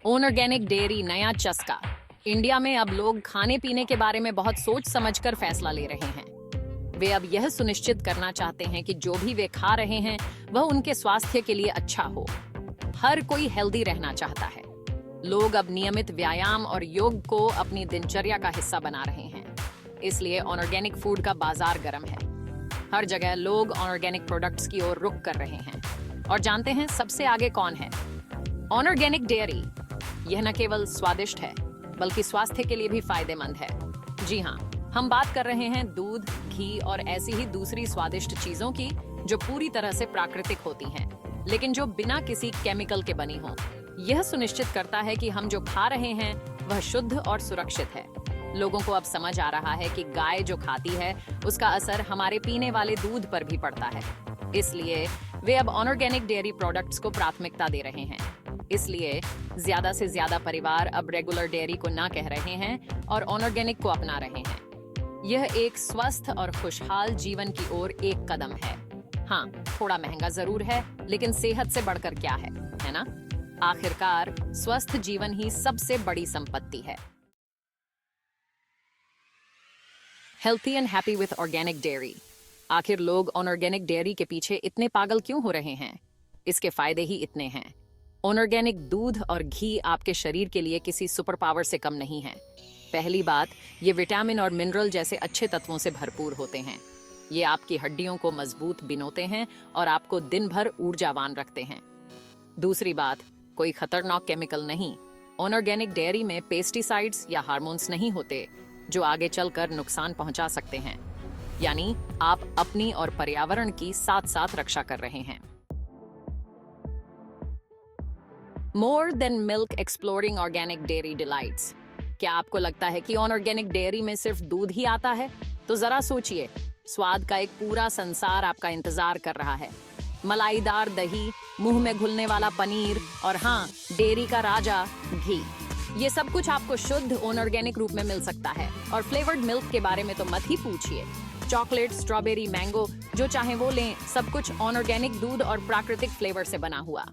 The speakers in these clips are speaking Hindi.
ऑर्गेनिक डेयरी नया चस्का। इंडिया में अब लोग खाने पीने के बारे में बहुत सोच समझकर फैसला ले रहे हैं। वे अब यह सुनिश्चित करना चाहते हैं कि जो भी वे खा रहे हैं वह उनके स्वास्थ्य के लिए अच्छा हो। हर कोई हेल्दी रहना चाहता है। लोग अब नियमित व्यायाम और योग को अपनी दिनचर्या का हिस्सा बना रहे हैं। इसलिए ऑर्गेनिक फूड का बाजार गर्म है। हर जगह लोग ऑर्गेनिक प्रोडक्ट्स की ओर रुख कर रहे हैं। और जानते हैं सबसे आगे कौन है? Organic dairy. यह न केवल स्वादिष्ट है बल्कि स्वास्थ्य के लिए भी फायदेमंद है। जी हाँ, हम बात कर रहे हैं दूध, घी और ऐसी ही दूसरी स्वादिष्ट चीजों की जो पूरी तरह से प्राकृतिक होती हैं, लेकिन जो बिना किसी केमिकल के बनी हो। यह सुनिश्चित करता है कि हम जो खा रहे हैं वह शुद्ध और सुरक्षित है। लोगों को अब समझ आ रहा है कि गाय जो खाती है उसका असर हमारे पीने वाले दूध पर भी पड़ता है। इसलिए वे अब ऑर्गेनिक डेयरी प्रोडक्ट्स को प्राथमिकता दे रहे हैं। इसलिए ज्यादा से ज्यादा परिवार अब रेगुलर डेयरी को ना कह रहे हैं और ऑर्गेनिक को अपना रहे हैं। यह एक स्वस्थ और खुशहाल जीवन की ओर एक कदम है। हाँ, थोड़ा महंगा जरूर है, लेकिन सेहत से बढ़कर क्या है ना? आखिरकार स्वस्थ जीवन ही सबसे बड़ी संपत्ति है। Healthy and happy with organic dairy. आखिर लोग ऑर्गेनिक डेयरी के पीछे इतने पागल क्यों हो रहे हैं? इसके फायदे ही इतने हैं। ऑर्गेनिक दूध और घी आपके शरीर के लिए किसी सुपर पावर से कम नहीं है। पहली बात, ये विटामिन और मिनरल जैसे अच्छे तत्वों से भरपूर होते हैं। ये आपकी हड्डियों को मजबूत बिनोते हैं और आपको दिन भर ऊर्जावान रखते हैं। दूसरी बात, कोई खतरनाक केमिकल नहीं। ऑर्गेनिक डेयरी में पेस्टिसाइड्स या हार्मोन्स नहीं होते जो आगे चलकर नुकसान पहुंचा सकते हैं। यानी आप अपनी और पर्यावरण की साथ साथ रक्षा कर रहे हैं। More than milk exploring organic dairy delights. क्या आपको लगता है कि ऑर्गेनिक डेयरी में सिर्फ दूध ही आता है? तो जरा सोचिए, स्वाद का एक पूरा संसार आपका इंतजार कर रहा है। मलाईदार दही, मुंह में घुलने वाला पनीर और हाँ, डेयरी का राजा घी। ये सब कुछ आपको शुद्ध ऑर्गेनिक रूप में मिल सकता है। और फ्लेवर्ड मिल्क के बारे में तो मत ही पूछिए। चॉकलेट, स्ट्रॉबेरी, मैंगो, जो चाहे वो लें, सब कुछ ऑर्गेनिक दूध और प्राकृतिक फ्लेवर से बना हुआ।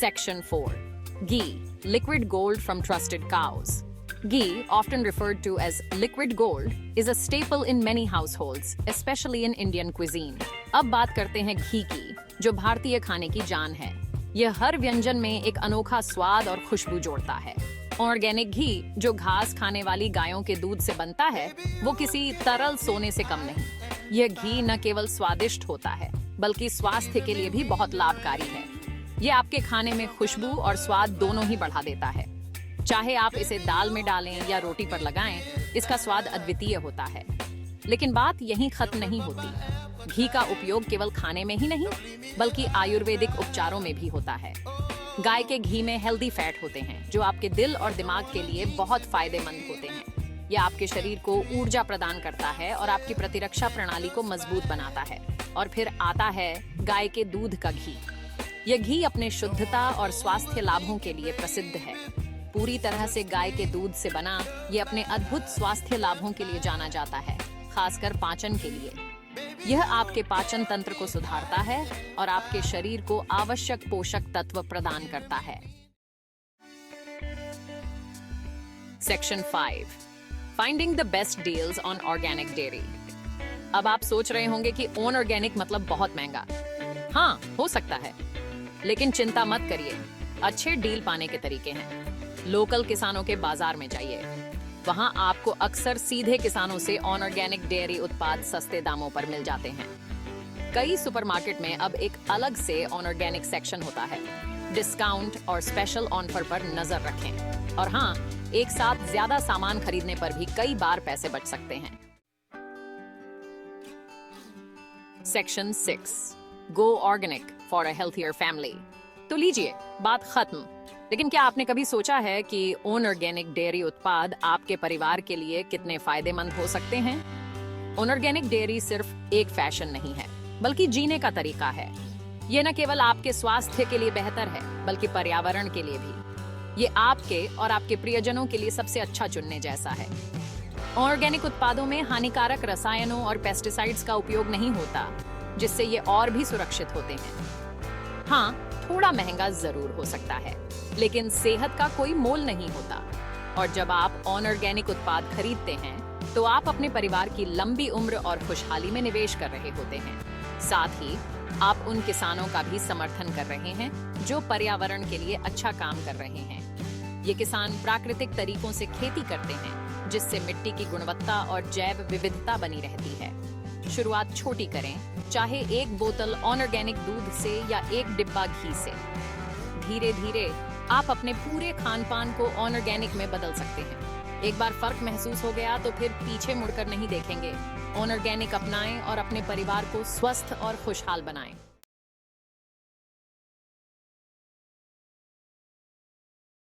Section 4. Ghee, liquid gold from trusted cows. Ghee, often referred to as liquid gold, is a staple in many households, especially in Indian cuisine. अब बात करते हैं घी की, जो भारतीय खाने की जान है। यह हर व्यंजन में एक अनोखा स्वाद और खुशबू जोड़ता है। ऑर्गेनिक घी, जो घास खाने वाली गायों के दूध से बनता है, वो किसी तरल सोने से कम नहीं। यह घी न केवल स्वादिष्ट होता है, बल्कि स्वास्थ्य के लिए भी बहुत लाभकारी है। ये आपके खाने में खुशबू और स्वाद दोनों ही बढ़ा देता है। चाहे आप इसे दाल में डालें या रोटी पर लगाएं, इसका स्वाद अद्वितीय होता है। लेकिन बात यहीं खत्म नहीं होती। घी का उपयोग केवल खाने में ही नहीं, बल्कि आयुर्वेदिक उपचारों में भी होता है। गाय के घी में हेल्दी फैट होते हैं, जो आपके दिल और दिमाग के लिए बहुत फायदेमंद होते हैं। यह आपके शरीर को ऊर्जा प्रदान करता है और आपकी प्रतिरक्षा प्रणाली को मजबूत बनाता है। और फिर आता है गाय के दूध का घी। यह घी अपने शुद्धता और स्वास्थ्य लाभों के लिए प्रसिद्ध है। पूरी तरह से गाय के दूध से बना ये अपने अद्भुत स्वास्थ्य लाभों के लिए जाना जाता है, खासकर पाचन के लिए। यह आपके पाचन तंत्र को सुधारता है और आपके शरीर को आवश्यक पोषक तत्व प्रदान करता है। Section 5. Finding the best deals on organic dairy. अब आप सोच रहे होंगे कि ऑर्गेनिक मतलब बहुत महंगा। हाँ, हो सकता है, लेकिन चिंता मत करिए। अच्छे डील पाने के तरीके हैं। लोकल किसानों के बाजार में जाइए। वहां आपको अक्सर सीधे किसानों से ऑर्गेनिक डेयरी उत्पाद सस्ते दामों पर मिल जाते हैं। कई सुपरमार्केट में अब एक अलग से ऑर्गेनिक सेक्शन होता है। डिस्काउंट और स्पेशल ऑफर पर नजर रखें। और हाँ, एक साथ ज्यादा सामान खरीदने पर भी कई बार पैसे बच सकते हैं। Section 6. Go organic for a healthier family. तो लीजिए, बात खत्म। लेकिन क्या आपने कभी सोचा है कि ऑर्गेनिक डेयरी उत्पाद आपके परिवार के लिए कितने फायदेमंद हो सकते हैं? ऑर्गेनिक डेयरी सिर्फ एक फैशन नहीं है, बल्कि जीने का तरीका है। ये न केवल आपके स्वास्थ्य के लिए बेहतर है, बल्कि पर्यावरण के लिए भी। ये आपके और आपके प्रियजनों के लिए सबसे अच्छा चुनने जैसा है। ऑर्गेनिक उत्पादों में हानिकारक रसायनों और पेस्टिसाइड्स का उपयोग नहीं होता, जिससे ये और भी सुरक्षित होते हैं। हाँ, थोड़ा महंगा जरूर हो सकता है, लेकिन सेहत का कोई मोल नहीं होता। और जब आप ऑर्गेनिक उत्पाद खरीदते हैं तो आप अपने परिवार की लंबी उम्र और खुशहाली में निवेश कर रहे होते हैं। साथ ही आप उन किसानों का भी समर्थन कर रहे हैं जो पर्यावरण के लिए अच्छा काम कर रहे हैं। ये किसान प्राकृतिक तरीकों से खेती करते हैं, जिससे मिट्टी की गुणवत्ता और जैव विविधता बनी रहती है। शुरुआत छोटी करें, चाहे 1 बोतल ऑर्गेनिक दूध से या 1 डिब्बा घी से। धीरे धीरे आप अपने पूरे खान पान को ऑर्गेनिक में बदल सकते हैं। एक बार फर्क महसूस हो गया तो फिर पीछे मुड़कर नहीं देखेंगे। ऑर्गेनिक अपनाएं और अपने परिवार को स्वस्थ और खुशहाल बनाएं।